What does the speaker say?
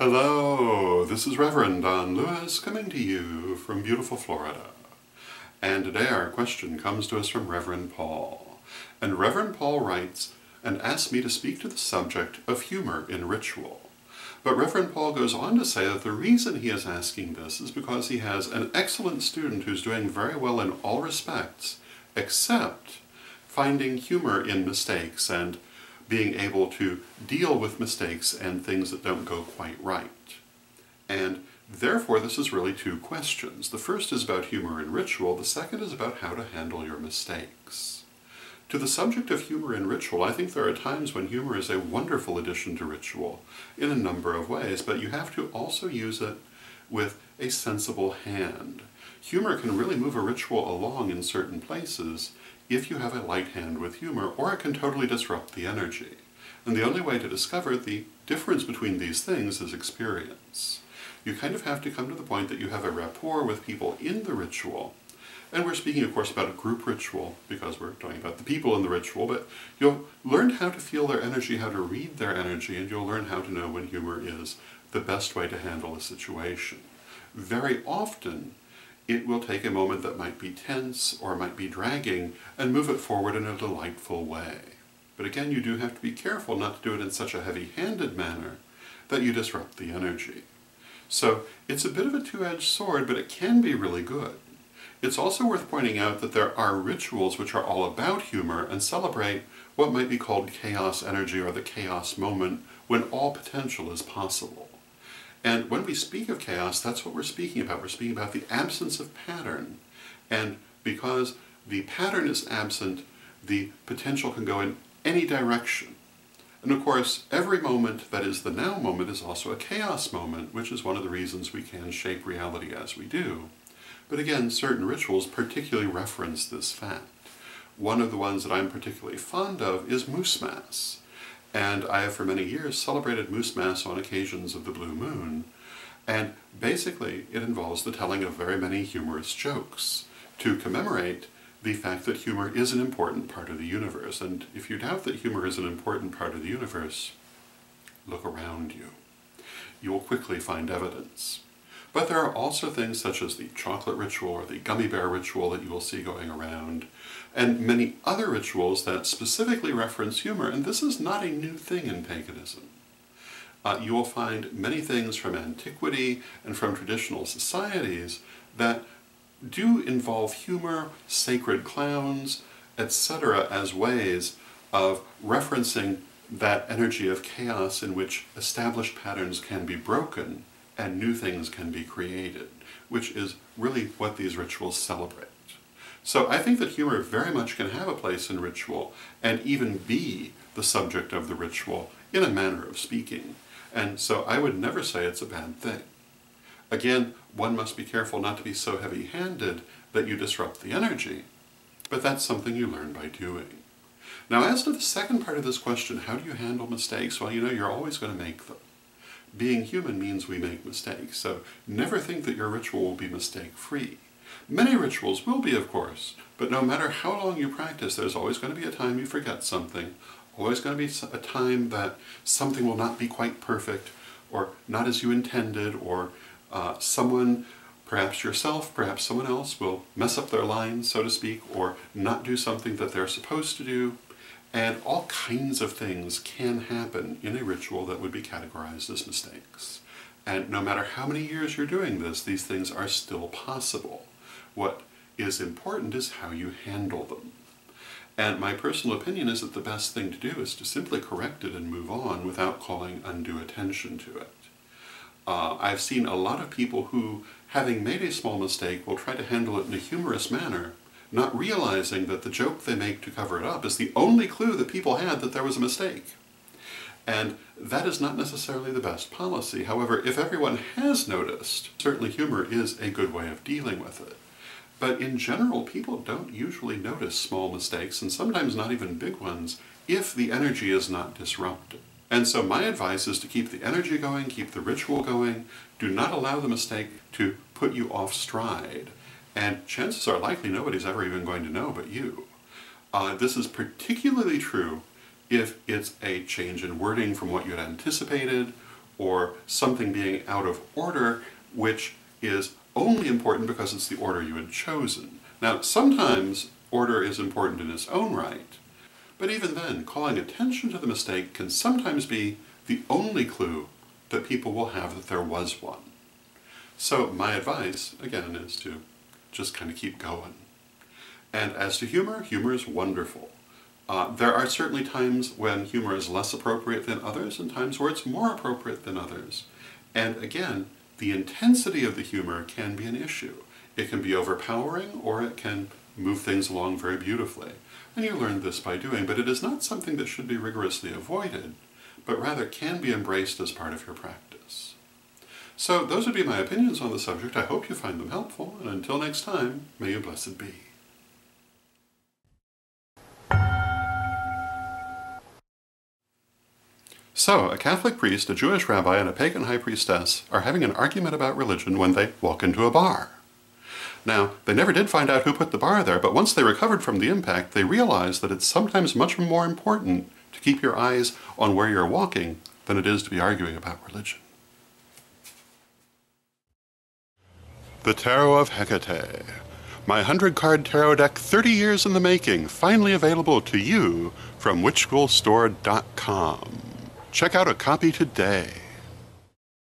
Hello, this is Reverend Don Lewis coming to you from beautiful Florida. And today our question comes to us from Reverend Paul. And Reverend Paul writes and asks me to speak to the subject of humor in ritual. But Reverend Paul goes on to say that the reason he is asking this is because he has an excellent student who's doing very well in all respects, except finding humor in mistakes and being able to deal with mistakes and things that don't go quite right. And therefore this is really two questions. The first is about humor in ritual, the second is about how to handle your mistakes. To the subject of humor in ritual, I think there are times when humor is a wonderful addition to ritual in a number of ways, but you have to also use it with a sensible hand. Humor can really move a ritual along in certain places if you have a light hand with humor, or it can totally disrupt the energy. And the only way to discover the difference between these things is experience. You kind of have to come to the point that you have a rapport with people in the ritual. And we're speaking, of course, about a group ritual, because we're talking about the people in the ritual, but you'll learn how to feel their energy, how to read their energy, and you'll learn how to know when humor is the best way to handle a situation. Very often, it will take a moment that might be tense or might be dragging and move it forward in a delightful way. But again, you do have to be careful not to do it in such a heavy-handed manner that you disrupt the energy. So it's a bit of a two-edged sword, but it can be really good. It's also worth pointing out that there are rituals which are all about humor and celebrate what might be called chaos energy or the chaos moment when all potential is possible. And when we speak of chaos, that's what we're speaking about. We're speaking about the absence of pattern. And because the pattern is absent, the potential can go in any direction. And of course, every moment that is the now moment is also a chaos moment, which is one of the reasons we can shape reality as we do. But again, certain rituals particularly reference this fact. One of the ones that I'm particularly fond of is Moose Mass. And I have for many years celebrated Moose Mass on occasions of the blue moon. And basically it involves the telling of very many humorous jokes to commemorate the fact that humor is an important part of the universe. And if you doubt that humor is an important part of the universe, look around you. You will quickly find evidence. But there are also things such as the chocolate ritual or the gummy bear ritual that you will see going around, and many other rituals that specifically reference humor, and this is not a new thing in paganism. You will find many things from antiquity and from traditional societies that do involve humor, sacred clowns, etc. as ways of referencing that energy of chaos in which established patterns can be broken and new things can be created, which is really what these rituals celebrate. So I think that humor very much can have a place in ritual and even be the subject of the ritual in a manner of speaking. And so I would never say it's a bad thing. Again, one must be careful not to be so heavy-handed that you disrupt the energy, but that's something you learn by doing. Now, as to the second part of this question, how do you handle mistakes? Well, you know, you're always going to make them. Being human means we make mistakes, so never think that your ritual will be mistake-free. Many rituals will be, of course, but no matter how long you practice, there's always going to be a time you forget something, always going to be a time that something will not be quite perfect, or not as you intended, or someone, perhaps yourself, perhaps someone else, will mess up their lines, so to speak, or not do something that they're supposed to do. And all kinds of things can happen in a ritual that would be categorized as mistakes. And no matter how many years you're doing this, these things are still possible. What is important is how you handle them. And my personal opinion is that the best thing to do is to simply correct it and move on without calling undue attention to it. I've seen a lot of people who, having made a small mistake, will try to handle it in a humorous manner, not realizing that the joke they make to cover it up is the only clue that people had that there was a mistake. And that is not necessarily the best policy. However, if everyone has noticed, certainly humor is a good way of dealing with it. But in general, people don't usually notice small mistakes, and sometimes not even big ones, if the energy is not disrupted. And so my advice is to keep the energy going, keep the ritual going, do not allow the mistake to put you off stride. And chances are likely nobody's ever even going to know but you. This is particularly true if it's a change in wording from what you had anticipated, or something being out of order, which is only important because it's the order you had chosen. Now, sometimes order is important in its own right, but even then, calling attention to the mistake can sometimes be the only clue that people will have that there was one. So my advice, again, is to just kind of keep going. And as to humor, humor is wonderful. There are certainly times when humor is less appropriate than others, and times where it's more appropriate than others. And again, the intensity of the humor can be an issue. It can be overpowering, or it can move things along very beautifully. And you learn this by doing, but it is not something that should be rigorously avoided, but rather can be embraced as part of your practice. So those would be my opinions on the subject. I hope you find them helpful, and until next time, may you blessed be. So, a Catholic priest, a Jewish rabbi, and a pagan high priestess are having an argument about religion when they walk into a bar. Now, they never did find out who put the bar there, but once they recovered from the impact, they realized that it's sometimes much more important to keep your eyes on where you're walking than it is to be arguing about religion. The Tarot of Hecate. My 100-card tarot deck, 30 years in the making, finally available to you from witchschoolstore.com. Check out a copy today.